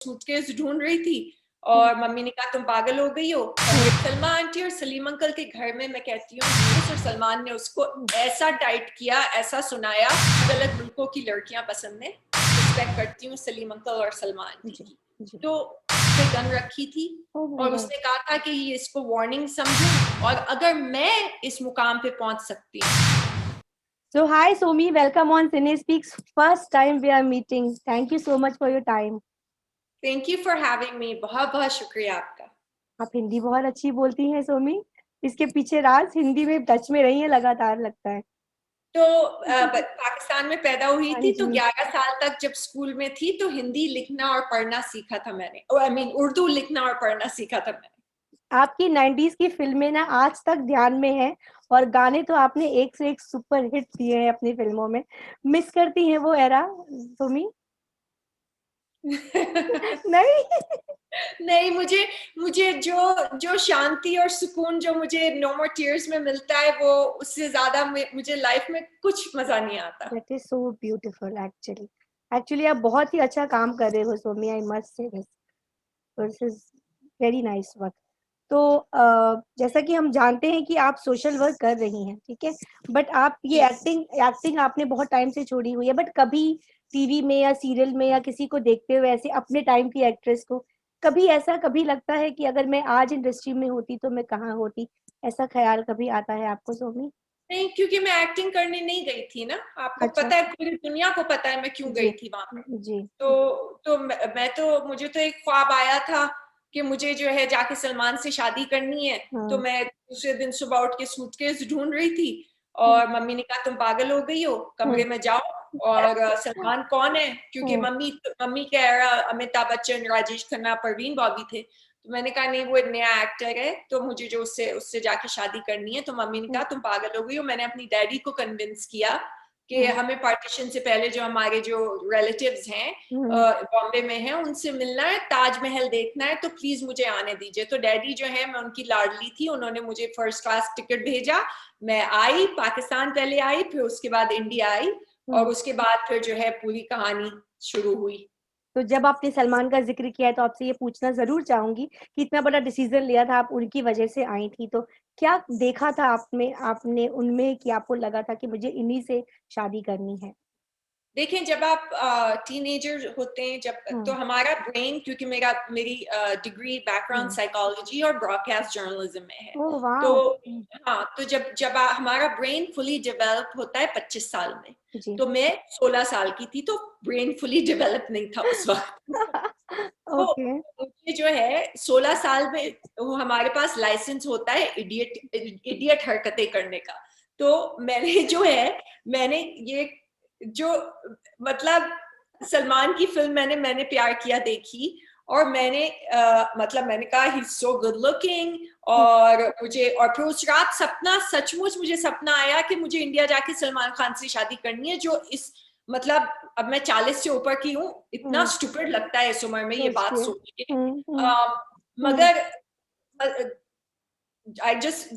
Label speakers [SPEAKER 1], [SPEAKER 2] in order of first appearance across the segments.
[SPEAKER 1] Suitcase ढूंढ रही थी और मम्मी ने कहा तुम पागल हो गई हो। सलमा आंटी और सलीम अंकल के घर में मैं कहती हूँ यूनुस और सलमान ने उसको ऐसा टाइट किया, ऐसा सुनाया। अलग मुल्कों की लड़कियां पसंद है, रिस्पेक्ट करती हूँ सलीम अंकल और सलमा आंटी की। तो उसने गन रखी थी और उसने कहा था कि ये इसको वार्निंग समझो और अगर मैं इस मुकाम पे पहुंच सकती हूँ।
[SPEAKER 2] So hi Somi, welcome on Cine Speaks. First time we are meeting. Thank you so much for your time.
[SPEAKER 1] Thank you for having me, बहुत बहुत शुक्रिया आपका।
[SPEAKER 2] आप हिंदी बहुत अच्छी बोलती हैं सोमी। इसके पीछे राज हिंदी में टच में रही है लगातार लगता है।
[SPEAKER 1] तो पाकिस्तान में पैदा हुई
[SPEAKER 2] हाँ
[SPEAKER 1] थी तो
[SPEAKER 2] जी।
[SPEAKER 1] 11 साल तक जब स्कूल में थी तो हिंदी लिखना और पढ़ना सीखा था मैंने। आई मीन उर्दू लिखना और पढ़ना सीखा था मैंने।
[SPEAKER 2] आपकी 90s की फिल्में ना आज तक ध्यान में है और गाने तो आपने एक से एक सुपर हिट दिए हैं अपनी फिल्मों में। मिस करती हैं वो एरा सोमी? नहीं।
[SPEAKER 1] नहीं, मुझे मुझे जो जो शांति और सुकून जो मुझे नो मोर टीयर्स में मिलता है वो उससे ज्यादा मुझे लाइफ में कुछ मजा नहीं आता।
[SPEAKER 2] That is so beautiful actually. Actually आप बहुत ही अच्छा काम कर रहे हो Somi, I must say this. This is very nice work. तो जैसा कि हम जानते हैं कि आप सोशल वर्क कर रही हैं, ठीक है, बट आप ये एक्टिंग एक्टिंग आपने बहुत टाइम से छोड़ी हुई है, बट कभी टीवी में या सीरियल में या किसी को देखते हुए ऐसे अपने टाइम की एक्ट्रेस को कभी ऐसा कभी लगता है कि अगर मैं आज इंडस्ट्री में होती तो मैं कहाँ होती? ऐसा ख्याल कभी आता है आपको सोमी?
[SPEAKER 1] नहीं, क्योंकि मैं एक्टिंग करने नहीं गई थी ना। आपको
[SPEAKER 2] अच्छा।
[SPEAKER 1] पता है, पूरी दुनिया को पता है मैं क्यों
[SPEAKER 2] जी
[SPEAKER 1] गई थी वहां पर।
[SPEAKER 2] जी।
[SPEAKER 1] तो मैं तो मुझे तो एक ख्वाब आया था कि मुझे जो है जाके सलमान से शादी करनी है। तो
[SPEAKER 2] हाँ।
[SPEAKER 1] मैं दूसरे दिन सुबह उठ के सूटकेस ढूंढ रही थी और मम्मी ने कहा तुम पागल हो गई हो, कमरे में जाओ और सलमान कौन है, क्योंकि मम्मी मम्मी कह रहा अमिताभ बच्चन, राजेश खन्ना, परवीन बॉबी थे। तो मैंने कहा नहीं, वो एक नया एक्टर है तो मुझे जो उससे उससे जाके शादी करनी है। तो मम्मी ने कहा तुम पागल हो गई हो। मैंने अपनी डैडी को कन्विंस किया कि हमें पार्टीशन से पहले जो हमारे जो रिलेटिव्स हैं बॉम्बे में है उनसे मिलना है, ताजमहल देखना है, तो प्लीज मुझे आने दीजिए। तो डैडी जो है, मैं उनकी लाडली थी, उन्होंने मुझे फर्स्ट क्लास टिकट भेजा। मैं आई, पाकिस्तान पहले आई, फिर उसके बाद इंडिया आई और उसके बाद फिर जो है पूरी कहानी शुरू हुई।
[SPEAKER 2] तो जब आपने सलमान का जिक्र किया है तो आपसे ये पूछना जरूर चाहूंगी कि इतना बड़ा डिसीजन लिया था, आप उनकी वजह से आई थी, तो क्या देखा था आपने उनमें कि आपको लगा था कि मुझे इन्हीं से शादी करनी है?
[SPEAKER 1] देखें, जब आप टीनेजर होते हैं, जब तो हमारा ब्रेन, क्योंकि मेरी डिग्री बैकग्राउंड साइकोलॉजी और ब्रॉडकास्ट जर्नलिज्म में है।
[SPEAKER 2] ओह
[SPEAKER 1] तो
[SPEAKER 2] वाह।
[SPEAKER 1] हाँ, तो जब हमारा ब्रेन फुली डेवलप होता है 25 साल में।
[SPEAKER 2] जी।
[SPEAKER 1] तो मैं 16 साल की थी तो ब्रेन फुली डेवलप नहीं था उस वक्त। तो
[SPEAKER 2] ओके।
[SPEAKER 1] मुझे जो है 16 साल में वो हमारे पास लाइसेंस होता है इडियट इडियट हरकतें करने का। तो मैंने जो है, मैंने ये जो मतलब सलमान की फिल्म मैंने प्यार किया देखी और मैंने मतलब मैंने कहा ही सो गुड लुकिंग। और फिर उस रात सपना, सचमुच मुझे सपना आया कि मुझे इंडिया जाके सलमान खान से शादी करनी है, जो इस मतलब अब मैं 40 से ऊपर की हूँ, इतना स्टूपिड लगता है इस उम्र में ये
[SPEAKER 2] सोच
[SPEAKER 1] बात
[SPEAKER 2] के।
[SPEAKER 1] सोच के।
[SPEAKER 2] हम्म।
[SPEAKER 1] मगर आई जस्ट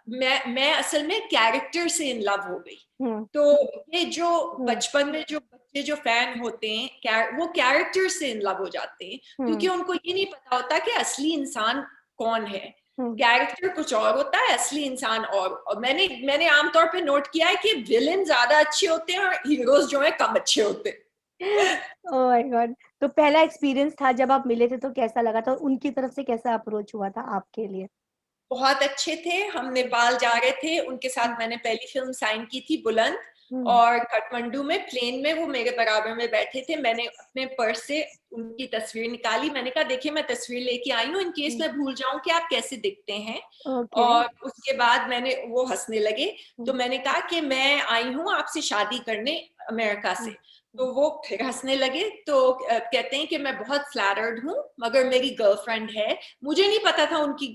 [SPEAKER 1] मैं असल में कैरेक्टर से इन लव हो गई।
[SPEAKER 2] हम्म।
[SPEAKER 1] तो ये जो बचपन में जो बच्चे जो फैन होते हैं, वो कैरेक्टर से इन लव हो जाते हैं, क्योंकि उनको ये नहीं पता होता कि असली इंसान कौन है। कैरेक्टर कुछ और होता है, असली इंसान और मैंने आमतौर पे नोट किया है कि विलेन ज्यादा अच्छे होते हैं और हीरोज जो है कम अच्छे होते हैं।
[SPEAKER 2] Oh my God. तो पहला एक्सपीरियंस था जब आप मिले थे तो कैसा लगा था, और उनकी तरफ से कैसा अप्रोच हुआ था आपके लिए?
[SPEAKER 1] बहुत अच्छे थे। हम नेपाल जा रहे थे, उनके साथ मैंने पहली फिल्म साइन की थी बुलंद।
[SPEAKER 2] हम्म।
[SPEAKER 1] और काठमांडू में प्लेन में वो मेरे बराबर में बैठे थे। मैंने अपने पर्स से उनकी तस्वीर निकाली। मैंने कहा देखिए, मैं तस्वीर लेके आई हूँ, इन केस मैं भूल जाऊं कि आप कैसे दिखते हैं।
[SPEAKER 2] ओके।
[SPEAKER 1] और उसके बाद वो हंसने लगे। तो मैंने कहा कि मैं आई हूँ आपसे शादी करने अमेरिका से। तो वो फिर हंसने लगे। तो कहते हैं कि मैं बहुत फ्लैटर्ड हूँ, मगर मेरी गर्लफ्रेंड है। मुझे नहीं पता था उनकी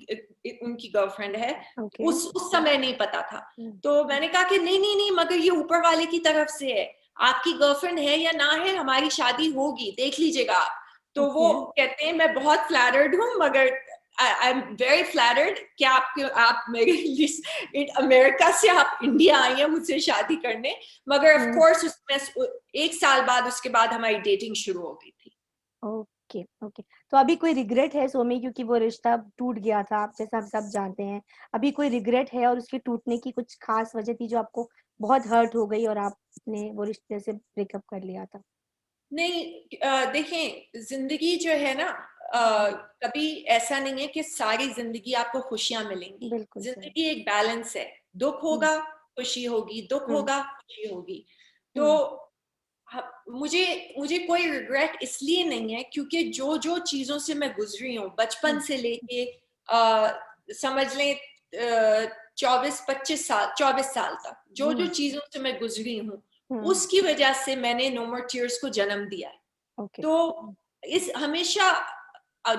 [SPEAKER 1] गर्लफ्रेंड है।
[SPEAKER 2] ओके।
[SPEAKER 1] उस समय नहीं पता था। तो मैंने कहा कि नहीं नहीं नहीं, मगर ये ऊपर वाले की तरफ से है। आपकी गर्लफ्रेंड है या ना है, हमारी शादी होगी, देख लीजिएगा आप। तो वो
[SPEAKER 2] ओके।
[SPEAKER 1] कहते हैं मैं बहुत फ्लैटर्ड हूँ, मगर आई एम वेरी फ्लैटर्ड कि आप मेरे लिए अमेरिका से आप इंडिया आई हैं मुझसे शादी करने। मगर ऑफ कोर्स उसमें 1 साल बाद उसके बाद हमारी डेटिंग शुरू हो गई थी।
[SPEAKER 2] Okay, okay. तो अभी कोई रिग्रेट है सोमी, क्योंकि वो रिश्ता टूट गया था, आप जैसा हम सब जानते हैं। अभी कोई रिग्रेट है और उसके टूटने की कुछ खास वजह थी जो आपको बहुत हर्ट हो गई और आपने वो रिश्ते से ब्रेकअप कर लिया था?
[SPEAKER 1] नहीं, देखें, जिंदगी जो है ना, कभी ऐसा नहीं है कि सारी जिंदगी आपको खुशियां मिलेंगी।
[SPEAKER 2] बिल्कुल सही।
[SPEAKER 1] जिंदगी एक बैलेंस है। दुख
[SPEAKER 2] हुँ,
[SPEAKER 1] होगा, खुशी होगी, दुख
[SPEAKER 2] हुँ,
[SPEAKER 1] होगा, खुशी होगी। तो
[SPEAKER 2] हुँ,
[SPEAKER 1] मुझे मुझे कोई रिग्रेट इसलिए नहीं है क्योंकि जो जो चीजों से मैं गुजरी हूँ बचपन
[SPEAKER 2] हुँ,
[SPEAKER 1] से लेके, समझ लें, 24-25 साल, 24 साल तक जो जो
[SPEAKER 2] हुँ,
[SPEAKER 1] चीजों से मैं गुजरी हूँ,
[SPEAKER 2] हुँ,
[SPEAKER 1] उसकी वजह से मैंने नो मोर टीयर्स को जन्म दिया है।
[SPEAKER 2] ओके।
[SPEAKER 1] तो
[SPEAKER 2] हुँ,
[SPEAKER 1] इस हमेशा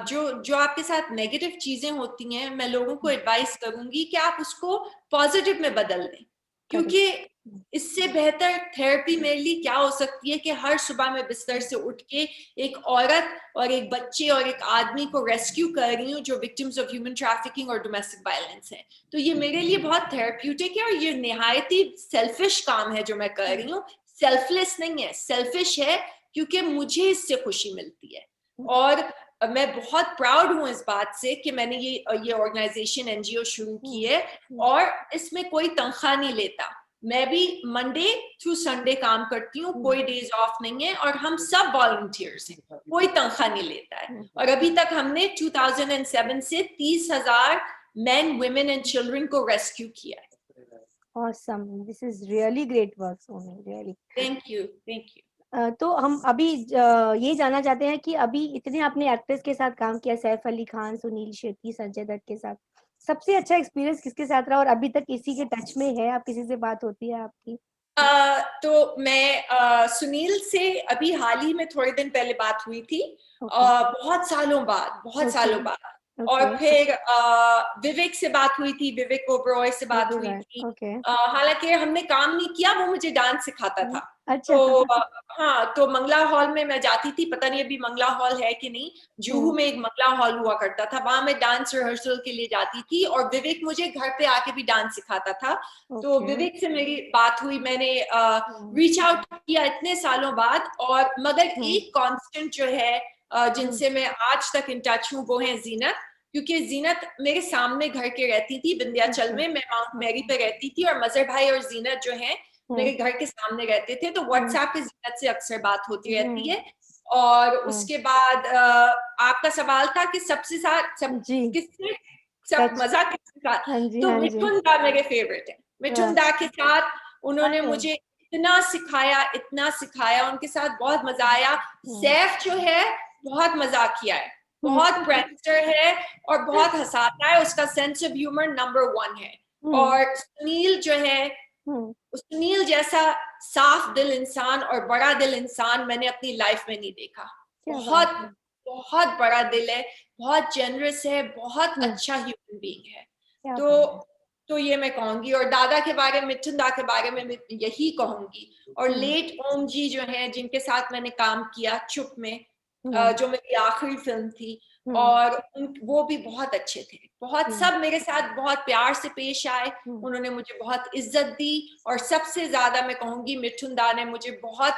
[SPEAKER 1] जो जो आपके साथ नेगेटिव चीजें होती हैं, मैं लोगों को
[SPEAKER 2] हुँ,
[SPEAKER 1] एडवाइस करूंगी कि आप उसको पॉजिटिव में बदल दें,
[SPEAKER 2] करेक्ट।
[SPEAKER 1] क्योंकि
[SPEAKER 2] हुँ,
[SPEAKER 1] इससे बेहतर थेरेपी मेरे लिए क्या हो सकती है कि हर सुबह मैं बिस्तर
[SPEAKER 2] हुँ,
[SPEAKER 1] से उठ के एक औरत और एक बच्चे और एक आदमी को रेस्क्यू कर रही हूँ जो विक्टिम्स ऑफ ह्यूमन ट्रैफिकिंग और डोमेस्टिक वायलेंस हैं। तो ये मेरे लिए बहुत थेरेप्यूटिक है और ये निहायती सेल्फिश काम है जो मैं कर
[SPEAKER 2] हुँ,
[SPEAKER 1] रही हूँ। सेल्फलेस नहीं है, सेल्फिश है, क्योंकि मुझे इससे खुशी मिलती है।
[SPEAKER 2] हुँ,
[SPEAKER 1] और मैं बहुत प्राउड हूँ इस बात से कि मैंने ये ऑर्गेनाइजेशन एनजीओ शुरू की
[SPEAKER 2] हुँ,
[SPEAKER 1] है
[SPEAKER 2] हुँ,
[SPEAKER 1] और इसमें कोई तनख्वाह नहीं लेता। मैं भी मंडे थ्रू संडे काम करती हूँ,
[SPEAKER 2] हुँ,
[SPEAKER 1] कोई डेज ऑफ नहीं है और हम सब वॉलंटियर्स हैं, कोई तनख्वाह नहीं लेता है।
[SPEAKER 2] हुँ।
[SPEAKER 1] और अभी तक हमने 2007 से 30,000 मेन, वुमेन एंड चिल्ड्रन को रेस्क्यू किया है।
[SPEAKER 2] Awesome! This is really great work Somi, really.
[SPEAKER 1] Thank you, thank you.
[SPEAKER 2] तो हम अभी ये जानना चाहते हैं कि अभी इतने आपने एक्टर्स के साथ काम किया, सैफ अली खान, सुनील शेट्टी, संजय दत्त के साथ। सबसे अच्छा एक्सपीरियंस किसके साथ रहा और अभी तक किसी के टच में है आप, किसी से बात होती है आपकी?
[SPEAKER 1] तो मैं सुनील से अभी हाल ही में थोड़े दिन पहले बात हुई थी,
[SPEAKER 2] ओके,
[SPEAKER 1] बहुत सालों बाद, बहुत
[SPEAKER 2] ओके,
[SPEAKER 1] सालों बाद। और
[SPEAKER 2] ओके,
[SPEAKER 1] फिर विवेक से बात हुई थी, विवेक ओबरॉय से बात हुई
[SPEAKER 2] ओबेरॉय,
[SPEAKER 1] थी।
[SPEAKER 2] ओके।
[SPEAKER 1] हालांकि हमने काम नहीं किया, वो मुझे डांस सिखाता
[SPEAKER 2] हुँ,
[SPEAKER 1] था।
[SPEAKER 2] अच्छा।
[SPEAKER 1] तो हाँ, तो मंगला हॉल में मैं जाती थी, पता नहीं अभी मंगला हॉल है कि नहीं। जुहू
[SPEAKER 2] हुँ,
[SPEAKER 1] में एक मंगला हॉल हुआ करता था, वहां मैं डांस रिहर्सल के लिए जाती थी और विवेक मुझे घर पे आके भी डांस सिखाता था। तो
[SPEAKER 2] ओके।
[SPEAKER 1] विवेक से मेरी बात हुई, मैंने
[SPEAKER 2] हुँ,
[SPEAKER 1] रीच आउट किया इतने सालों बाद। और मगर
[SPEAKER 2] हुँ,
[SPEAKER 1] एक कांस्टेंट जो है,
[SPEAKER 2] हुँ,
[SPEAKER 1] जिनसे मैं आज तक इन टच हूँ, वो है जीनत। क्योंकि जीनत मेरे सामने घर के रहती थी विंध्याचल
[SPEAKER 2] ओके,
[SPEAKER 1] में, मैं माउंट मैरी
[SPEAKER 2] ओके।
[SPEAKER 1] पे रहती थी और मजहर भाई और जीनत जो है
[SPEAKER 2] हुँ,
[SPEAKER 1] मेरे घर के सामने रहते थे। तो
[SPEAKER 2] हुँ,
[SPEAKER 1] व्हाट्सएप पे जीनत से अक्सर बात होती रहती
[SPEAKER 2] हुँ,
[SPEAKER 1] है। और
[SPEAKER 2] हुँ।
[SPEAKER 1] उसके बाद आपका सवाल था कि सबसे साथ सब
[SPEAKER 2] जी,
[SPEAKER 1] किससे सब
[SPEAKER 2] टच।
[SPEAKER 1] मजा किसके साथ।
[SPEAKER 2] हाँ जी,
[SPEAKER 1] तो
[SPEAKER 2] हाँ जी।
[SPEAKER 1] मिठुन दा मेरे फेवरेट है। मिठुन
[SPEAKER 2] वाह!
[SPEAKER 1] दा के साथ उन्होंने
[SPEAKER 2] अरे!
[SPEAKER 1] मुझे इतना सिखाया, इतना सिखाया, उनके साथ बहुत मजा आया।
[SPEAKER 2] हुँ,
[SPEAKER 1] सैफ जो है बहुत मजाकिया है,
[SPEAKER 2] हुँ,
[SPEAKER 1] बहुत प्रैक्टिकर है और बहुत हंसाता है, उसका सेंस ऑफ ह्यूमर नंबर 1 है।
[SPEAKER 2] हुँ,
[SPEAKER 1] और सुनील जो है,
[SPEAKER 2] हुँ,
[SPEAKER 1] सुनील जैसा साफ दिल इंसान और बड़ा दिल इंसान मैंने अपनी लाइफ में नहीं देखा।
[SPEAKER 2] क्या बात
[SPEAKER 1] बहुत
[SPEAKER 2] है!
[SPEAKER 1] बहुत बड़ा दिल है, बहुत जेनरस है, बहुत
[SPEAKER 2] हुँ,
[SPEAKER 1] अच्छा ह्यूमन बीइंग है।
[SPEAKER 2] क्या
[SPEAKER 1] तो
[SPEAKER 2] बात है!
[SPEAKER 1] तो ये मैं कहूंगी। और दादा के बारे में, मिथुन दा के बारे में मैं यही कहूंगी। और
[SPEAKER 2] हुँ,
[SPEAKER 1] लेट ओम जी जो हैं, जिनके साथ मैंने काम किया चुप में,
[SPEAKER 2] हुँ,
[SPEAKER 1] जो मेरी आखिरी फिल्म थी,
[SPEAKER 2] हुँ,
[SPEAKER 1] और वो भी बहुत अच्छे थे। बहुत
[SPEAKER 2] हुँ,
[SPEAKER 1] सब मेरे साथ बहुत प्यार से पेश आए,
[SPEAKER 2] हुँ,
[SPEAKER 1] उन्होंने मुझे बहुत इज्जत दी। और सबसे ज्यादा मैं कहूंगी मिठुन दा ने मुझे बहुत,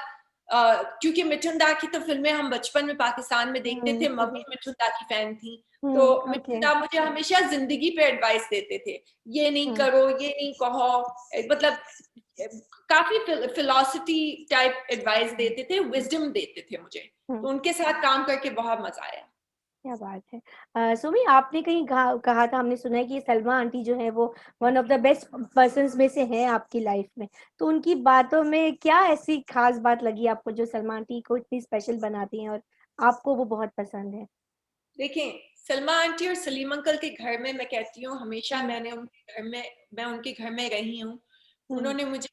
[SPEAKER 1] क्योंकि मिठुन दा की तो फिल्में हम बचपन में पाकिस्तान में देखते
[SPEAKER 2] हुँ,
[SPEAKER 1] थे, मम्मी मिठुन दा की फैन थी। तो
[SPEAKER 2] हुँ,
[SPEAKER 1] मिठुन
[SPEAKER 2] ओके,
[SPEAKER 1] दा मुझे हमेशा जिंदगी पे एडवाइस देते थे, ये नहीं
[SPEAKER 2] हुँ,
[SPEAKER 1] करो, ये नहीं कहो, मतलब काफी फिलोसफी टाइप एडवाइस
[SPEAKER 2] हुँ,
[SPEAKER 1] देते थे, विजडम देते थे मुझे।
[SPEAKER 2] हुँ,
[SPEAKER 1] तो उनके साथ काम करके बहुत मजा आया।
[SPEAKER 2] क्या बात है! सुमी, आपने कहीं कहा था, हमने सुना है कि सलमा आंटी जो है वो one of the best persons में से हैं आपकी लाइफ में। तो उनकी बातों में क्या ऐसी खास बात लगी आपको जो सलमा आंटी को इतनी स्पेशल बनाती हैं और आपको वो बहुत पसंद है?
[SPEAKER 1] देखें, सलमा आंटी और सलीम अंकल के घर में, मैं कहती हूँ हमेशा,
[SPEAKER 2] हुँ,
[SPEAKER 1] मैं उनके घर में रही हूँ।
[SPEAKER 2] हुँ,
[SPEAKER 1] उन्होंने मुझे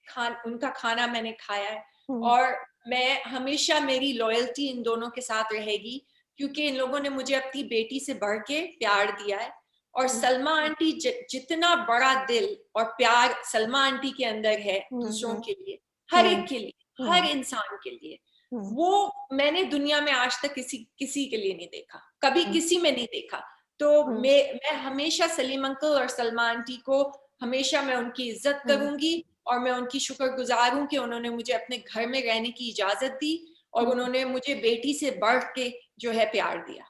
[SPEAKER 1] उनका खाना मैंने खाया है।
[SPEAKER 2] हुँ,
[SPEAKER 1] और मैं हमेशा, मेरी लॉयल्टी इन दोनों के साथ रहेगी, क्योंकि इन लोगों ने मुझे अपनी बेटी से बढ़ के प्यार दिया है। और
[SPEAKER 2] हुँ,
[SPEAKER 1] सलमा आंटी, जितना बड़ा दिल और प्यार सलमा आंटी के अंदर है
[SPEAKER 2] हुँ,
[SPEAKER 1] दूसरों
[SPEAKER 2] हुँ,
[SPEAKER 1] के लिए, हर
[SPEAKER 2] हुँ,
[SPEAKER 1] एक के लिए, हर
[SPEAKER 2] हुँ,
[SPEAKER 1] इंसान के लिए,
[SPEAKER 2] हुँ,
[SPEAKER 1] वो मैंने दुनिया में आज तक किसी किसी के लिए नहीं देखा, कभी
[SPEAKER 2] हुँ,
[SPEAKER 1] किसी में नहीं देखा। तो
[SPEAKER 2] हुँ,
[SPEAKER 1] मैं हमेशा सलीम अंकल और सलमा आंटी को, हमेशा मैं उनकी इज्जत
[SPEAKER 2] हुँ,
[SPEAKER 1] करूंगी। और मैं उनकी शुक्रगुजार हूँ कि उन्होंने मुझे अपने घर में रहने की इजाजत दी। और उन्होंने मुझे बेटी से बढ़ के जो है प्यार दिया।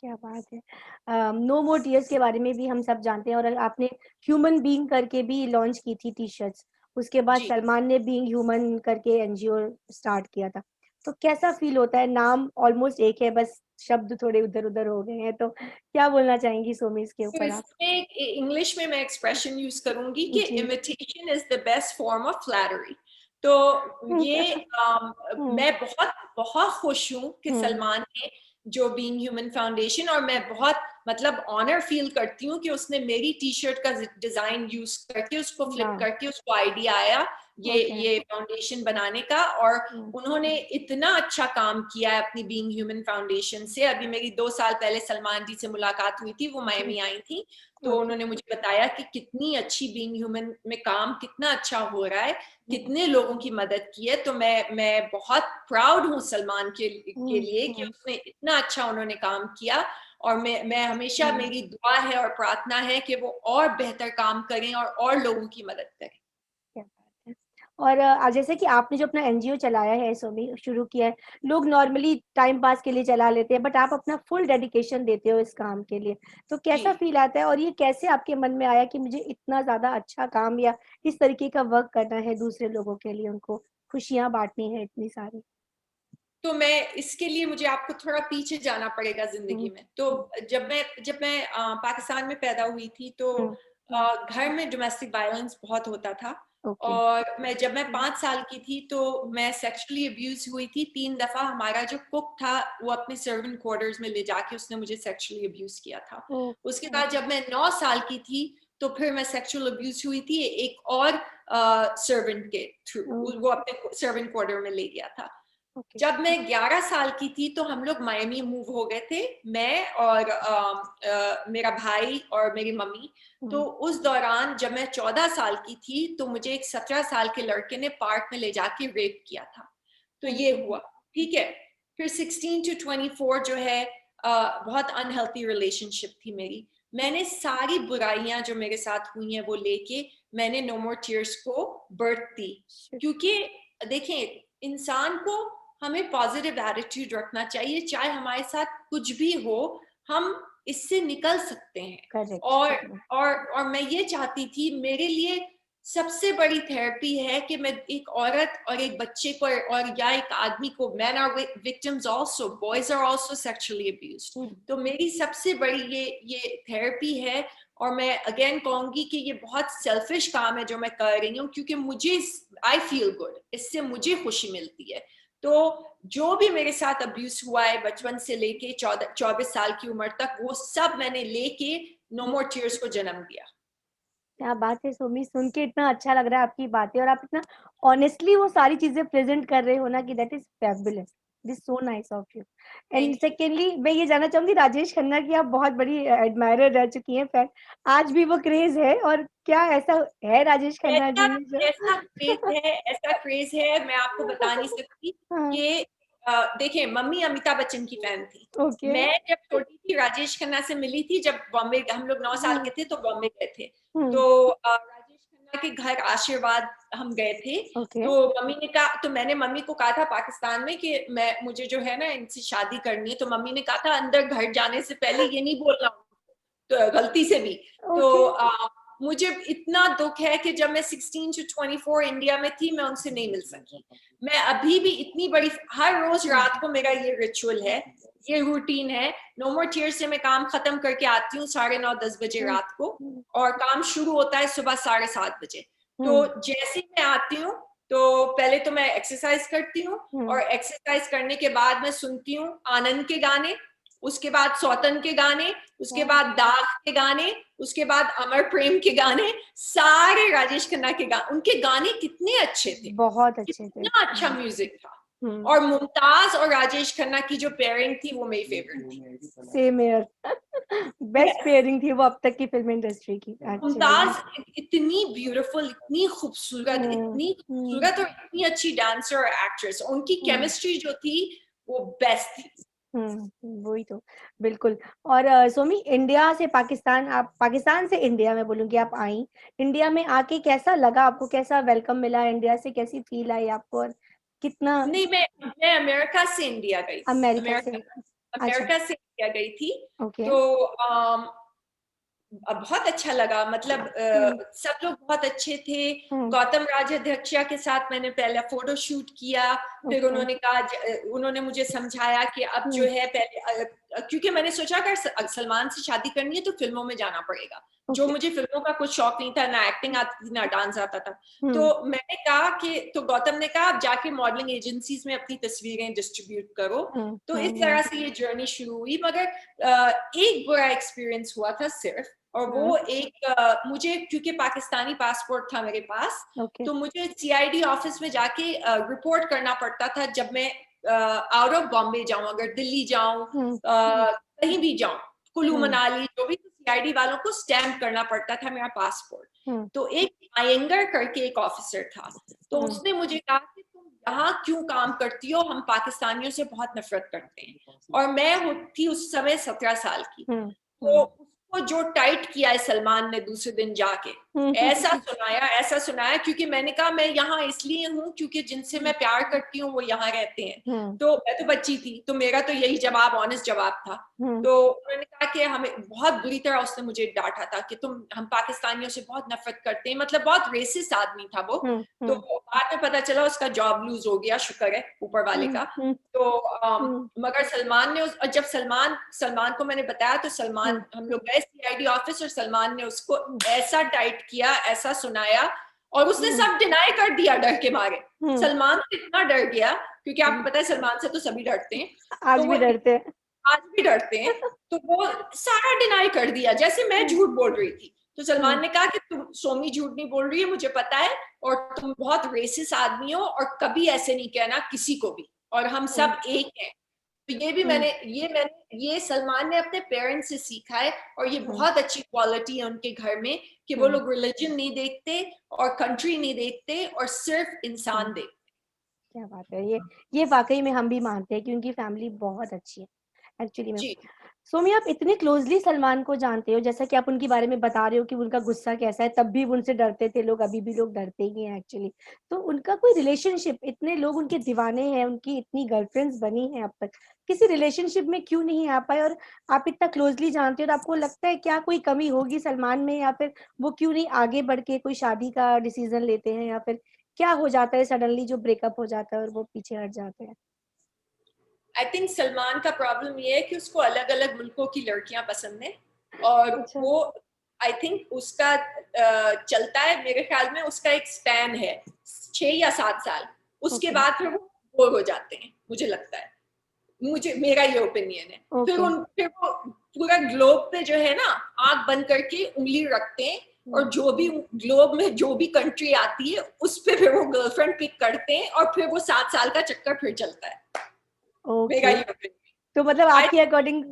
[SPEAKER 2] क्या बात है। नो मोर टीयर्स के बारे में भी हम सब जानते हैं, और आपने ह्यूमन बीइंग करके भी लॉन्च की थी टी शर्ट्स। उसके बाद
[SPEAKER 1] जी।
[SPEAKER 2] सलमान ने बीइंग ह्यूमन करके एनजीओ स्टार्ट किया था। तो कैसा फील होता है? नाम ऑलमोस्ट एक है, बस शब्द थोड़े उधर उधर हो गए हैं, तो क्या बोलना चाहेंगी सोमी इसके
[SPEAKER 1] तो
[SPEAKER 2] ऊपर आप?
[SPEAKER 1] इसमें इंग्लिश में मैं एक्सप्रेशन यूज करूंगी कि
[SPEAKER 2] जी।
[SPEAKER 1] Imitation is the best form of flattery. तो ये
[SPEAKER 2] हम्म।
[SPEAKER 1] मैं बहुत बहुत खुश हूँ कि
[SPEAKER 2] हम्म।
[SPEAKER 1] सलमान ने जो बीइंग ह्यूमन फाउंडेशन, और मैं बहुत मतलब ऑनर फील करती हूँ कि उसने मेरी टी शर्ट का डिजाइन यूज करके, उसको फ्लिप
[SPEAKER 2] हाँ।
[SPEAKER 1] करके उसको आइडिया आया
[SPEAKER 2] ओके।
[SPEAKER 1] ये फाउंडेशन बनाने का, और उन्होंने इतना अच्छा काम किया है अपनी बीइंग ह्यूमन फाउंडेशन से। अभी मेरी 2 साल पहले सलमान जी से मुलाकात हुई थी, वो मायमी आई थी, तो
[SPEAKER 2] ओके।
[SPEAKER 1] उन्होंने मुझे बताया कि कितनी अच्छी बीइंग ह्यूमन में काम कितना अच्छा हो रहा है, कितने लोगों की मदद की है। तो मैं बहुत प्राउड हूँ सलमान के लिए कि उसने इतना अच्छा उन्होंने काम किया, और मैं हमेशा, मेरी दुआ है और प्रार्थना है कि वो और बेहतर काम करें और लोगों की मदद करें।
[SPEAKER 2] क्या बात है। और जैसे कि आपने जो अपना एनजीओ चलाया है, सोमी शुरू किया है, लोग नॉर्मली टाइम पास के लिए चला लेते हैं, बट आप अपना फुल डेडिकेशन देते हो इस काम के लिए। तो कैसा
[SPEAKER 1] जी।
[SPEAKER 2] फील आता है, और ये कैसे आपके मन में आया कि मुझे इतना ज्यादा अच्छा काम या इस तरीके का वर्क करना है दूसरे लोगों के लिए, उनको खुशियां बांटनी है इतनी सारी?
[SPEAKER 1] तो मैं इसके लिए, मुझे आपको थोड़ा पीछे जाना पड़ेगा जिंदगी में। तो जब मैं पाकिस्तान में पैदा हुई थी, तो घर में डोमेस्टिक वायलेंस बहुत होता था।
[SPEAKER 2] ओके।
[SPEAKER 1] और जब मैं 5 साल की थी तो मैं सेक्सुअली अब्यूज हुई थी 3 दफा। हमारा जो कुक था वो अपने सर्वेंट क्वार्टर्स में ले जाके उसने मुझे सेक्सुअली अब्यूज किया था। उसके बाद जब मैं 9 साल की थी तो फिर मैं सेक्सुअल अब्यूज हुई थी एक और सर्वेंट के थ्रू, वो अपने सर्वेंट क्वार्टर में ले गया था। जब मैं 11 साल की थी तो हम लोग मायमी मूव हो गए थे, मैं और मेरा भाई और मेरी मम्मी। तो उस दौरान जब मैं 14 साल की थी तो मुझे एक 17 साल के लड़के ने पार्क में ले जाके रेप किया था। तो ये हुआ, ठीक है। फिर 16 to 24 जो है बहुत अनहेल्थी रिलेशनशिप थी मेरी। मैंने सारी बुराइयां जो मेरे साथ हुई हैं वो लेके मैंने नो मोर टीयर्स को बर्थ दी। क्योंकि देखें, इंसान को हमें पॉजिटिव एटीट्यूड रखना चाहिए, चाहे हमारे साथ कुछ भी हो, हम इससे निकल सकते हैं।
[SPEAKER 2] करेक्ट।
[SPEAKER 1] और मैं ये चाहती थी, मेरे लिए सबसे बड़ी थेरेपी है कि मैं एक औरत और एक बच्चे को, और या एक आदमी को, man are victims also, boys are also sexually abused. तो मेरी सबसे बड़ी ये थेरेपी है। और मैं अगेन कहूंगी कि ये बहुत सेल्फिश काम है जो मैं कर रही हूँ, क्योंकि मुझे, आई फील गुड, इससे मुझे खुशी मिलती है। तो जो भी मेरे साथ अब्यूज हुआ है बचपन से लेके 24 साल की उम्र तक, वो सब मैंने लेके नो मोर टीयर्स को जन्म दिया।
[SPEAKER 2] क्या बात है सोमी, सुन के इतना अच्छा लग रहा है आपकी बातें, और आप इतना ऑनेस्टली वो सारी चीजें प्रेजेंट कर रहे हो ना, कि that is fabulous, this so nice of you. And
[SPEAKER 1] thank you.
[SPEAKER 2] Secondly मैं ये जानना चाहूंगी, राजेश खन्ना की आप बहुत बड़ी एडमायरर रह चुकी हैं, फैन। आज भी वो क्रेज है, और क्या ऐसा है राजेश खन्ना
[SPEAKER 1] ऐसा
[SPEAKER 2] जी में जो
[SPEAKER 1] ऐसा क्रेज है, ऐसा क्रेज है, मैं आपको बता नहीं सकती।
[SPEAKER 2] हाँ।
[SPEAKER 1] कि देखिए, मम्मी अमिताभ बच्चन की फैन थी।
[SPEAKER 2] ओके।
[SPEAKER 1] मैं जब छोटी थी राजेश खन्ना से मिली थी, जब बॉम्बे, हम लोग 9 साल के थे तो बॉम्बे गए थे। तो राजेश खन्ना के घर आशीर्वाद हम गए थे।
[SPEAKER 2] ओके।
[SPEAKER 1] तो मम्मी ने कहा, तो मैंने मम्मी को कहा था पाकिस्तान में कि मुझे जो है ना इनसे शादी करनी है। तो मम्मी ने कहा था अंदर घर जाने से पहले ये नहीं बोलना, तो गलती से भी। तो
[SPEAKER 2] ओके।
[SPEAKER 1] मुझे इतना दुख है कि जब मैं 16 to 24 इंडिया में थी मैं उनसे नहीं मिल सकी। मैं अभी भी इतनी बड़ी, हर रोज रात को मेरा ये रिचुअल है, ये रूटीन है। नो मोर टीयर्स से मैं काम खत्म करके आती हूँ 9:30-10 बजे रात को, और काम शुरू होता है सुबह 7:30 बजे। तो जैसे ही मैं आती हूँ तो पहले तो मैं एक्सरसाइज करती हूँ, और एक्सरसाइज करने के बाद मैं सुनती हूँ आनंद के गाने, उसके बाद सौतन के गाने, उसके बाद दाग के गाने, उसके बाद अमर प्रेम के गाने, सारे राजेश खन्ना के गाने। उनके गाने कितने अच्छे थे,
[SPEAKER 2] बहुत अच्छे थे।
[SPEAKER 1] कितना अच्छा म्यूजिक था। और मुमताज और राजेश खन्ना की जो पेयरिंग थी वो मेरी फेवरेट थी।
[SPEAKER 2] Same year. Best
[SPEAKER 1] Yes.
[SPEAKER 2] Pairing थी वो अब तक की फिल्म इंडस्ट्री की एक्चुअली।
[SPEAKER 1] मुमताज इतनी ब्यूटीफुल, इतनी खूबसूरत और इतनी अच्छी डांसर और एक्ट्रेस, उनकी केमिस्ट्री जो थी वो बेस्ट थी।
[SPEAKER 2] वही तो, बिल्कुल। और सोमी, इंडिया से पाकिस्तान, आप पाकिस्तान से इंडिया में बोलूंगी, आप आई इंडिया में आके कैसा लगा आपको? कैसा वेलकम मिला इंडिया से? कैसी फील आई आपको? और कितना?
[SPEAKER 1] नहीं, मैं अमेरिका से इंडिया गई थी।
[SPEAKER 2] अमेरिका से? अच्छा,
[SPEAKER 1] अमेरिका से इंडिया गई थी।
[SPEAKER 2] ओके।
[SPEAKER 1] तो बहुत अच्छा लगा, मतलब सब लोग बहुत अच्छे थे। गौतम राजाध्यक्षा के साथ मैंने पहले फोटो शूट किया, फिर
[SPEAKER 2] ओके।
[SPEAKER 1] उन्होंने कहा, उन्होंने मुझे समझाया कि अब जो है पहले, क्योंकि मैंने सोचा अगर सलमान से शादी करनी है तो फिल्मों में जाना पड़ेगा, जो मुझे फिल्मों का कुछ शौक नहीं था, ना एक्टिंग आती थी ना डांस आता था। तो मैंने कहा कि, तो गौतम ने कहा आप जाके मॉडलिंग एजेंसीज में अपनी तस्वीरें डिस्ट्रीब्यूट करो। तो इस तरह से ये जर्नी शुरू हुई। मगर एक बुरा एक्सपीरियंस हुआ था सिर्फ, और वो एक मुझे, क्योंकि पाकिस्तानी पासपोर्ट था मेरे पास, तो मुझे सीआईडी ऑफिस में जाके रिपोर्ट करना पड़ता था जब मैं आउट ऑफ बॉम्बे जाऊं, अगर दिल्ली जाऊं, कहीं भी जाऊं, कुल्लू मनाली, जो भी, सीआईडी वालों को स्टैम्प करना पड़ता था मेरा पासपोर्ट। तो एक आयंगर करके एक ऑफिसर था, तो उसने मुझे कहा कि तुम यहाँ क्यों काम करती हो, हम पाकिस्तानियों से बहुत नफरत करते हैं। और मैं थी उस समय 17 साल की। तो उसको जो टाइट किया है सलमान ने दूसरे दिन जाके, ऐसा सुनाया, क्योंकि मैंने कहा मैं यहाँ इसलिए हूँ क्योंकि जिनसे मैं प्यार करती हूँ वो यहाँ रहते हैं। तो मैं तो बच्ची थी, तो मेरा तो यही जवाब, ऑनेस्ट जवाब था। तो उन्होंने कहा कि हमें बहुत बुरी तरह, उसने मुझे डांटा था कि हम पाकिस्तानियों से बहुत नफरत करते हैं, मतलब बहुत रेसिस्ट आदमी था वो। तो बाद में पता चला उसका जॉब लूज हो गया, शुक्र है ऊपर वाले का। तो मगर सलमान ने जब सलमान को मैंने बताया, तो सलमान, हम लोग गए सीआईडी ऑफिस, और सलमान ने उसको ऐसा टाइट किया, ऐसा सुनाया, और उसने सब डिनाई कर दिया डर के मारे। सलमान तो इतना डर गया, क्योंकि आपको पता है सलमान से तो सभी डरते हैं,
[SPEAKER 2] आज भी डरते हैं।
[SPEAKER 1] आज भी डरते हैं। तो वो सारा डिनाई कर दिया, जैसे मैं झूठ बोल रही थी। तो सलमान ने कहा कि तुम, सोमी झूठ नहीं बोल रही है, मुझे पता है, और तुम बहुत रेसिस्ट आदमी हो, और कभी ऐसे नहीं कहना किसी को भी, और हम सब एक हैं। तो ये भी ये सलमान ने अपने पेरेंट्स से सीखा है, और ये बहुत अच्छी क्वालिटी है उनके घर में, कि वो लोग रिलीजन नहीं देखते और कंट्री नहीं देखते, और सिर्फ इंसान देखते।
[SPEAKER 2] क्या बात है, ये वाकई में हम भी मानते हैं कि उनकी फैमिली बहुत अच्छी है एक्चुअली में। सोमी, आप इतने क्लोजली सलमान को जानते हो, जैसा कि आप उनके बारे में बता रहे हो कि उनका गुस्सा कैसा है, तब भी उनसे डरते थे लोग, अभी भी लोग डरते ही हैं एक्चुअली। तो उनका कोई रिलेशनशिप, इतने लोग उनके दीवाने हैं, उनकी इतनी गर्लफ्रेंड्स बनी हैं, अब तक किसी रिलेशनशिप में क्यों नहीं आ पाए? और आप इतना क्लोजली जानते हो, तो आपको लगता है क्या कोई कमी होगी सलमान में, या फिर वो क्यों नहीं आगे बढ़ के कोई शादी का डिसीजन लेते हैं, या फिर क्या हो जाता है सडनली जो ब्रेकअप हो जाता है और वो पीछे हट जाते हैं?
[SPEAKER 1] आई थिंक सलमान का प्रॉब्लम ये है कि उसको अलग अलग मुल्कों की लड़कियां पसंद है, और वो, आई थिंक उसका चलता है, मेरे ख्याल में उसका एक स्पैन है 6 या 7 साल, उसके बाद फिर वो बोर हो जाते हैं, मुझे लगता है, मेरा ये ओपिनियन है। फिर वो पूरा ग्लोब पे जो है ना, आंख बंद करके उंगली रखते हैं, और जो भी ग्लोब में जो भी कंट्री आती है उस पे फिर वो गर्लफ्रेंड पिक करते हैं, और फिर वो 7 साल का चक्कर फिर चलता है।
[SPEAKER 2] तो मतलब आपके according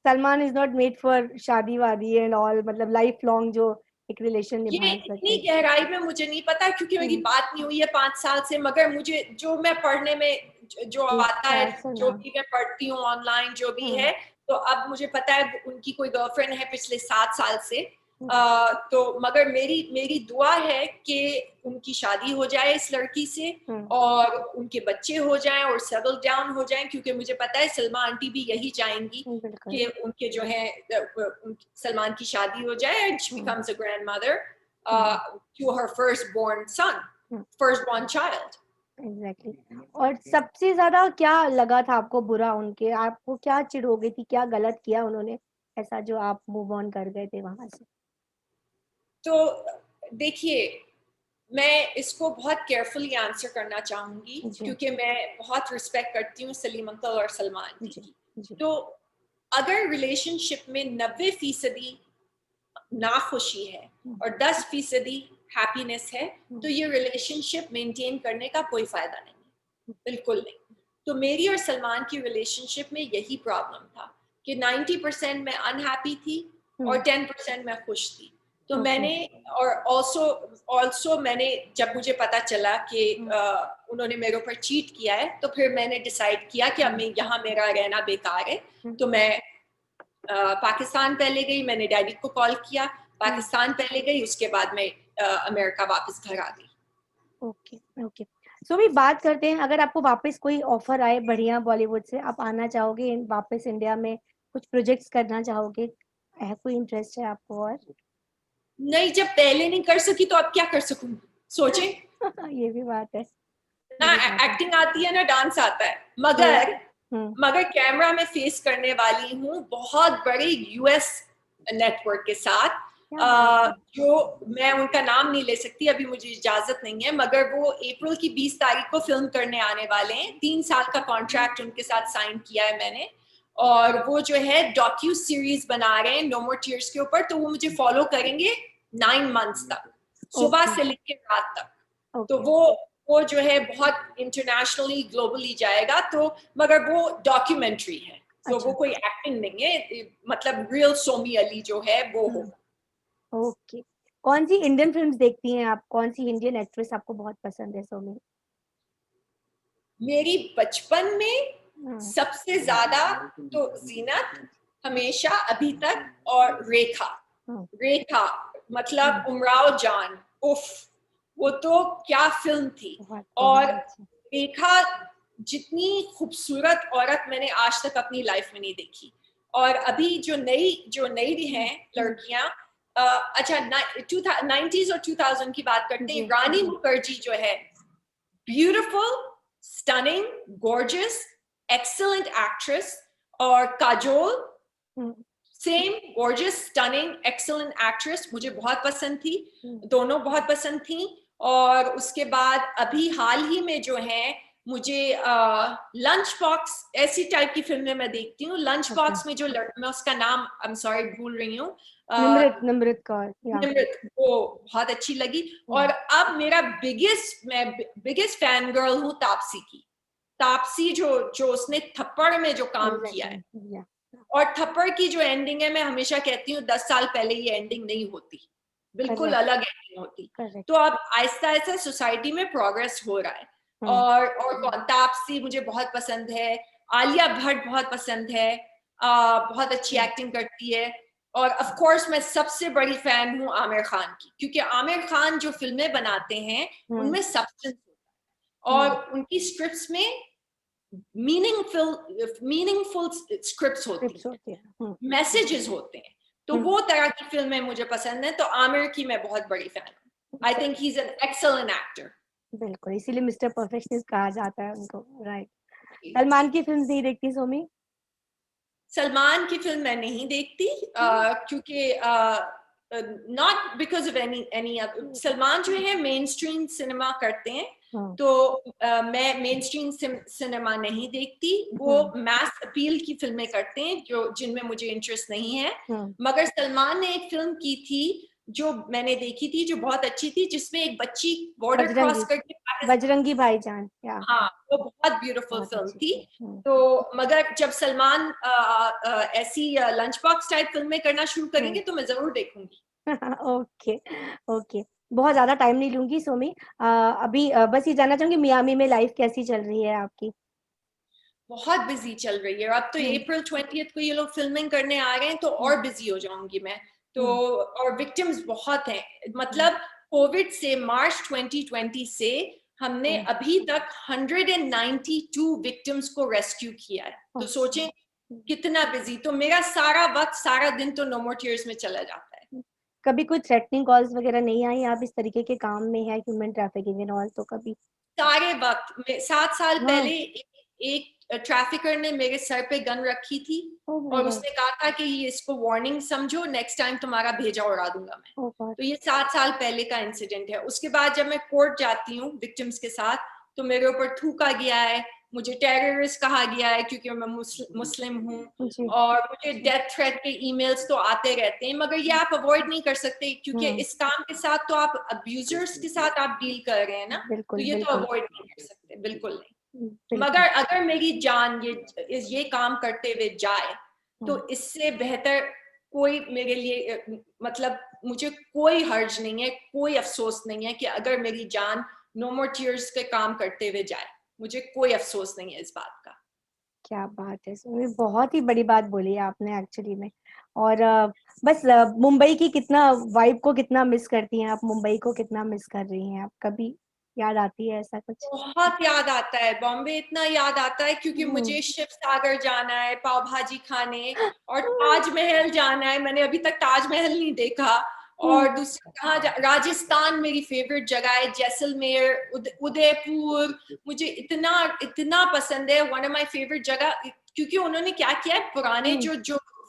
[SPEAKER 2] Salman is not made for शादी वादी एंड ऑल, मतलब लाइफ लॉन्ग जो एक रिलेशन निभा सकते?
[SPEAKER 1] इतनी गहराई में मुझे नहीं पता, क्योंकि मेरी बात नहीं हुई है 5 साल से। मगर मुझे जो मैं पढ़ने में जो आता है, जो भी मैं पढ़ती हूँ ऑनलाइन, जो भी है, तो अब मुझे पता है उनकी कोई गर्लफ्रेंड है पिछले 7 साल से। तो मगर मेरी दुआ है कि उनकी शादी हो जाए इस लड़की से, और उनके बच्चे हो जाएं और सेटल डाउन हो जाएं, क्योंकि मुझे पता है सलमा आंटी भी यही चाहेंगी कि उनके जो है सलमान की शादी हो जाए, and she becomes a grandmother to her first born son, first born child.
[SPEAKER 2] Exactly. और सबसे ज्यादा क्या लगा था आपको बुरा उनके, आपको क्या चिढ़ हो गई थी, क्या गलत किया उन्होंने ऐसा जो आप मूव ऑन कर गए थे वहां से?
[SPEAKER 1] तो देखिए, मैं इसको बहुत केयरफुली आंसर करना चाहूंगी, क्योंकि मैं बहुत रिस्पेक्ट करती हूँ सलीम अंकल और सलमान की। तो अगर रिलेशनशिप में 90% नाखुशी है और 10% हैप्पीनेस है, तो ये रिलेशनशिप मेंटेन करने का कोई फायदा नहीं है, बिल्कुल नहीं। तो मेरी और सलमान की रिलेशनशिप में यही प्रॉब्लम था कि 90% मैं अनहैप्पी थी और 10% मैं खुश थी। तो मैंने, और ऑल्सो मैंने, जब मुझे पता चला कि उन्होंने मेरे ऊपर चीट किया है, तो फिर मैंने डिसाइड किया कि अब मैं यहाँ, मेरा रहना बेकार है। तो मैं पाकिस्तान पहले गई, मैंने डैडी को कॉल किया, पाकिस्तान पहले गई, उसके बाद मैं अमेरिका वापस घर आ गई।
[SPEAKER 2] ओके। सो भी बात करते हैं, अगर आपको वापस कोई ऑफर आए बढ़िया बॉलीवुड से, आप आना चाहोगे वापस इंडिया में, कुछ प्रोजेक्ट्स करना चाहोगे, है कोई इंटरेस्ट है आपको? और
[SPEAKER 1] नहीं, जब पहले नहीं कर सकी तो अब क्या कर सकूं, सोचे
[SPEAKER 2] ये भी बात है, ये
[SPEAKER 1] ना।
[SPEAKER 2] भी बात है।
[SPEAKER 1] एक्टिंग आती है ना डांस आता है,
[SPEAKER 2] हम्म
[SPEAKER 1] मगर
[SPEAKER 2] हम्म,
[SPEAKER 1] मगर कैमरा में फेस करने वाली हूँ बहुत बड़े यूएस नेटवर्क के साथ।
[SPEAKER 2] क्या बात है।
[SPEAKER 1] जो मैं उनका नाम नहीं ले सकती अभी, मुझे इजाजत नहीं है, मगर वो अप्रैल की 20 तारीख को फिल्म करने आने वाले हैं। 3 साल का कॉन्ट्रैक्ट उनके साथ साइन किया है मैंने, और वो जो है डॉक्यू सीरीज बना रहे हैं नो मोर टीयर्स के ऊपर। तो वो मुझे फॉलो करेंगे 9 मंथ्स तक, सुबह
[SPEAKER 2] ओके
[SPEAKER 1] से लेकर रात तक। तो
[SPEAKER 2] ओके
[SPEAKER 1] वो जो है बहुत इंटरनेशनली ग्लोबली जाएगा। तो मगर वो डॉक्यूमेंट्री है, तो वो
[SPEAKER 2] अच्छा।
[SPEAKER 1] कोई एक्टिंग नहीं है, मतलब रियल सोमी अली जो है वो होगा।
[SPEAKER 2] ओके, कौन सी इंडियन फिल्म्स देखती हैं आप? कौन सी इंडियन एक्ट्रेस आपको बहुत पसंद है सोमी?
[SPEAKER 1] मेरी बचपन में
[SPEAKER 2] हाँ,
[SPEAKER 1] सबसे ज्यादा तो जीनत हमेशा अभी तक, और रेखा।
[SPEAKER 2] हाँ,
[SPEAKER 1] रेखा मतलब
[SPEAKER 2] हाँ,
[SPEAKER 1] उमराव जान, उफ, वो तो क्या फिल्म थी।
[SPEAKER 2] बहुत
[SPEAKER 1] और
[SPEAKER 2] बहुत अच्छा।
[SPEAKER 1] रेखा जितनी खूबसूरत औरत मैंने आज तक अपनी लाइफ में नहीं देखी। और अभी जो नई हैं लड़कियां, अच्छा 90s और 2000 की बात करते हैं,
[SPEAKER 2] जी
[SPEAKER 1] रानी
[SPEAKER 2] जी।
[SPEAKER 1] मुखर्जी जो है, beautiful, stunning, gorgeous, excellent actress. और Kajol,
[SPEAKER 2] hmm,
[SPEAKER 1] same, gorgeous, stunning, excellent actress, मुझे बहुत पसंद थी।
[SPEAKER 2] हम्म,
[SPEAKER 1] दोनों बहुत पसंद थी। और उसके बाद अभी हाल ही में जो है, मुझे लंच बॉक्स, ऐसी टाइप की फिल्में मैं देखती हूँ। Lunch
[SPEAKER 2] okay.
[SPEAKER 1] बॉक्स में जो मैं उसका नाम आई एम सॉरी भूल रही हूँ,
[SPEAKER 2] निमृत कौर या
[SPEAKER 1] निमृत, वो बहुत अच्छी लगी। और अब मेरा मैं बिगेस्ट फैन गर्ल हूँ तापसी की। तापसी जो जो उसने थप्पड़ में जो काम किया है,
[SPEAKER 2] एग्जैक्टली या
[SPEAKER 1] और थप्पड़ की जो एंडिंग है, मैं हमेशा कहती हूँ 10 साल पहले ये एंडिंग नहीं होती, बिल्कुल
[SPEAKER 2] करेक्ट
[SPEAKER 1] अलग एंडिंग होती। तो
[SPEAKER 2] करेक्ट।
[SPEAKER 1] अब आहिस्ता आहिस्ता सोसाइटी में प्रोग्रेस हो रहा है। और कौन, तापसी मुझे बहुत पसंद है। आलिया भट्ट बहुत पसंद है, बहुत अच्छी एक्टिंग करती है। और ऑफ कोर्स मैं सबसे बड़ी फैन हूँ आमिर खान की, क्योंकि आमिर खान जो फिल्में बनाते हैं उनमें सब्सटेंस होता है, और उनकी स्क्रिप्ट्स में मीनिंगफुल स्क्रिप्ट्स होती
[SPEAKER 2] टिप्स होती है।
[SPEAKER 1] हैं, मैसेजेस होते हैं। तो वो तरह की फिल्में मुझे पसंद है। तो आमिर की मैं बहुत बड़ी फैन हूँ। I think he is an excellent actor.
[SPEAKER 2] बिल्कुल, इसीलिए मिस्टर परफेक्शनिस्ट कहा जाता है उनको, राइट। सलमान की फिल्म नहीं देखती सोमी?
[SPEAKER 1] सलमान की फिल्म मैं नहीं देखती, क्योंकि not because of any Salman जो है मेन स्ट्रीम सिनेमा करते हैं, तो मैं मेन स्ट्रीम सिनेमा नहीं देखती। वो मैस अपील की फिल्में करते हैं जो जिनमें मुझे इंटरेस्ट नहीं है। मगर सलमान ने एक फिल्म की थी जो मैंने देखी थी, जो बहुत अच्छी थी, जिसमें एक बच्ची बॉर्डर क्रॉस
[SPEAKER 2] बजरंगी,
[SPEAKER 1] करके
[SPEAKER 2] बजरंगी भाईजान या
[SPEAKER 1] हाँ, वो बहुत ब्यूटीफुल
[SPEAKER 2] बहुत
[SPEAKER 1] फिल्म
[SPEAKER 2] अच्छी
[SPEAKER 1] थी।
[SPEAKER 2] थी।
[SPEAKER 1] तो मगर जब सलमान ऐसी लंच बॉक्स टाइप फिल्में करना शुरू करेंगे तो मैं जरूर देखूंगी।
[SPEAKER 2] ओके ओके, बहुत ज्यादा टाइम नहीं लूंगी सोमी। अभी बस ये जानना चाहूंगी मियामी में लाइफ कैसी चल रही है आपकी?
[SPEAKER 1] बहुत बिजी चल रही है। अब तो
[SPEAKER 2] हम्म
[SPEAKER 1] अप्रैल 20 को ये लोग फिल्मिंग करने आ रहे हैं, तो
[SPEAKER 2] हम्म
[SPEAKER 1] और बिजी हो जाऊंगी मैं। तो
[SPEAKER 2] हम्म
[SPEAKER 1] और विक्टिम्स बहुत हैं,
[SPEAKER 2] हम्म
[SPEAKER 1] मतलब कोविड से मार्च 2020 से हमने
[SPEAKER 2] हम्म,
[SPEAKER 1] अभी तक 192 विक्टिम्स को रेस्क्यू किया है। तो सोचें कितना बिजी। तो मेरा सारा वक्त, सारा दिन तो नो मोर टीयर्स में चला जाता है।
[SPEAKER 2] कभी कोई थ्रेटनिंग कॉल्स वगैरह नहीं आई? आप इस तरीके के काम में है, ह्यूमन ट्रैफिकिंग एंड ऑल, तो कभी?
[SPEAKER 1] सारे वक्त में, 7 साल
[SPEAKER 2] हाँ।
[SPEAKER 1] पहले एक ट्रैफिकर ने मेरे सर पे गन रखी थी,
[SPEAKER 2] ओह माय
[SPEAKER 1] और
[SPEAKER 2] गॉड।
[SPEAKER 1] उसने कहा था कि ये इसको वार्निंग समझो, नेक्स्ट टाइम तुम्हारा भेजा उड़ा दूंगा मैं।
[SPEAKER 2] ओह गॉड।
[SPEAKER 1] तो ये 7 साल पहले का इंसिडेंट है। उसके बाद जब मैं कोर्ट जाती हूँ विक्टिम्स के साथ, तो मेरे ऊपर थूका गया है, मुझे टेररिस्ट कहा गया है क्योंकि मैं मुस्लिम हूँ।
[SPEAKER 2] जी
[SPEAKER 1] और मुझे डेथ थ्रेट के ईमेल्स तो आते रहते हैं, मगर ये आप अवॉइड नहीं कर सकते, क्योंकि इस काम के साथ तो आप अब्यूजर्स के साथ आप डील कर रहे हैं ना। तो
[SPEAKER 2] बिल्कुल
[SPEAKER 1] ये तो
[SPEAKER 2] बिल्कुल
[SPEAKER 1] अवॉइड नहीं कर सकते, बिल्कुल नहीं।
[SPEAKER 2] बिल्कुल।
[SPEAKER 1] मगर अगर मेरी जान ये काम करते हुए जाए, तो इससे बेहतर कोई मेरे लिए, मतलब मुझे कोई हर्ज नहीं है, कोई अफसोस नहीं है कि अगर मेरी जान नो मोर टीयर्स के काम करते हुए जाए। मुझे कोई अफसोस नहीं है इस बात का।
[SPEAKER 2] क्या बात है सुमी, बहुत ही बड़ी बात बोली है आपने एक्चुअली में। और बस मुंबई की कितना वाइब को कितना मिस करती हैं आप? मुंबई को कितना मिस कर रही हैं आप? कभी याद आती है ऐसा कुछ?
[SPEAKER 1] बहुत याद आता है, बॉम्बे इतना याद आता है क्योंकि मुझे शिव सागर जाना है पाव भाजी खाने, और ताजमहल जाना है, मैंने अभी तक ताजमहल नहीं देखा। और दूसरा राजस्थान मेरी फेवरेट जगह है, जैसलमेर, उदयपुर, मुझे इतना इतना पसंद है, वन ऑफ माय फेवरेट जगह, क्योंकि उन्होंने क्या किया है, पुराने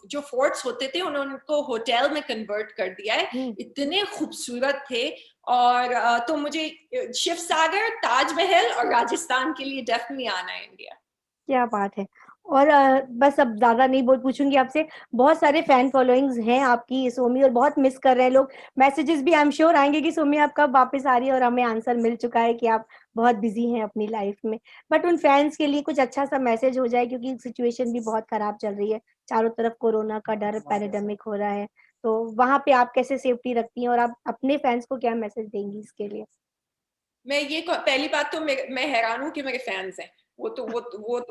[SPEAKER 1] जो फोर्ट्स होते थे उन्होंने उनको होटल में कन्वर्ट कर दिया है, इतने खूबसूरत थे। और तो मुझे शिव सागर, ताजमहल और राजस्थान के लिए डेफिनेटली आना है इंडिया।
[SPEAKER 2] क्या बात है। और बस अब ज्यादा नहीं बोल पूछूंगी आपसे, बहुत सारे फैन फॉलोइंग्स हैं आपकी सोमी, और बहुत मिस कर रहे हैं लोग। मैसेजेस भी आई एम श्योर आएंगे कि सोमी आप कब वापस आ रही है, और हमें आंसर मिल चुका है कि आप बहुत बिजी हैं अपनी लाइफ में। बट उन फैंस के लिए कुछ अच्छा सा मैसेज हो जाए, क्योंकि सिचुएशन भी बहुत खराब चल रही है, चारों तरफ कोरोना का डर, पैराडेमिक हो रहा है, तो वहां पे आप कैसे सेफ्टी रखती हैं, और आप अपने फैंस को क्या मैसेज देंगी इसके लिए?
[SPEAKER 1] पहली बात तो मैं हैरान हूँ कि मेरे फैंस हैं, वो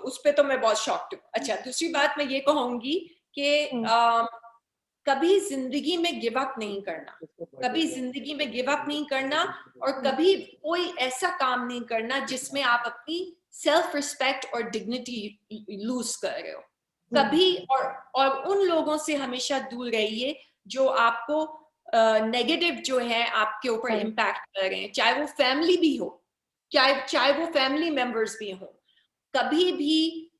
[SPEAKER 1] उस पे तो मैं बहुत शॉक्ड हूँ। अच्छा, दूसरी बात मैं ये कहूंगी कि कभी जिंदगी में गिव अप नहीं करना, कभी जिंदगी में गिव अप नहीं करना, और कभी कोई ऐसा काम नहीं करना जिसमें आप अपनी सेल्फ रिस्पेक्ट और डिग्निटी लूज कर रहे हो कभी। और उन लोगों से हमेशा दूर रहिए जो आपको नेगेटिव जो है आपके ऊपर इम्पैक्ट कर रहे हैं, चाहे वो फैमिली भी हो, चाहे वो फैमिली मेंबर्स भी हो। कभी भी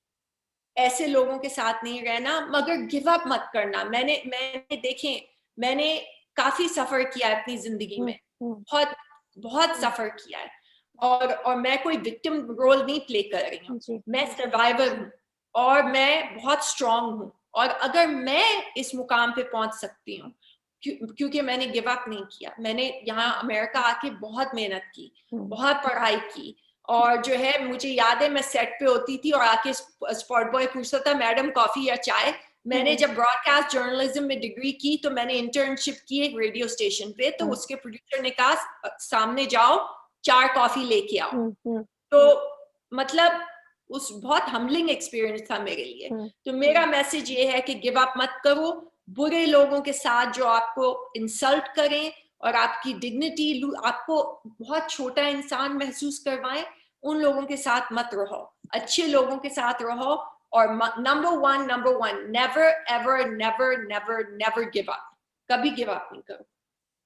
[SPEAKER 1] ऐसे लोगों के साथ नहीं रहना, मगर गिव अप मत करना। मैंने काफी सफर किया है अपनी जिंदगी में, बहुत बहुत सफर किया है, और मैं कोई विक्टिम रोल नहीं प्ले कर रही हूँ, मैं सर्वाइवर हूँ, और मैं बहुत स्ट्रांग हूँ। और अगर मैं इस मुकाम पे पहुंच सकती हूँ क्योंकि मैंने गिव अप नहीं किया, मैंने यहाँ अमेरिका आके बहुत मेहनत की, बहुत पढ़ाई की, और जो है मुझे याद है मैं सेट पे होती थी और आके स्पॉट बॉय पूछता था, मैडम कॉफी या चाय। मैंने जब ब्रॉडकास्ट जर्नलिज्म में डिग्री की तो मैंने इंटर्नशिप की एक रेडियो स्टेशन पे, तो उसके प्रोड्यूसर ने कहा सामने जाओ, 4 कॉफी लेके आओ। तो मतलब उस बहुत हम्बलिंग एक्सपीरियंस था मेरे लिए। तो मेरा मैसेज ये है कि गिव अप मत करो, बुरे लोगों के साथ जो आपको इंसल्ट करें और आपकी डिग्निटी, आपको बहुत छोटा इंसान महसूस करवाएं, उन लोगों के साथ मत रहो, अच्छे लोगों के साथ रहो। और number one, never ever never never never give up, कभी गिव अप नहीं करो।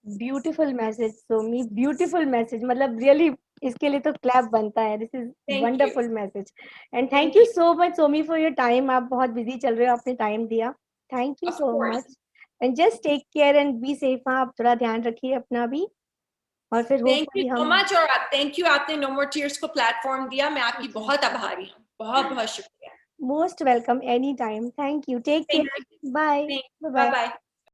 [SPEAKER 2] Beautiful message Somi, beautiful message, मतलब रियली इसके लिए तो क्लैप बनता है। This is wonderful message, and thank you so much Somi for your time. आप बहुत बिजी चल रहे हो, आपने टाइम दिया, thank you so much, and just take care and be safe. हाँ, आप थोड़ा ध्यान रखिए अपना भी, और फिर
[SPEAKER 1] थैंक यू
[SPEAKER 2] होपफुली
[SPEAKER 1] सो
[SPEAKER 2] हम।
[SPEAKER 1] मच, और थैंक यू, आपने नो मोर टीयर्स को प्लेटफॉर्म दिया, मैं आपकी बहुत आभारी हूँ, बहुत बहुत शुक्रिया।
[SPEAKER 2] Most welcome, any time, thank you, take care, bye
[SPEAKER 1] bye
[SPEAKER 2] bye.
[SPEAKER 1] Bye.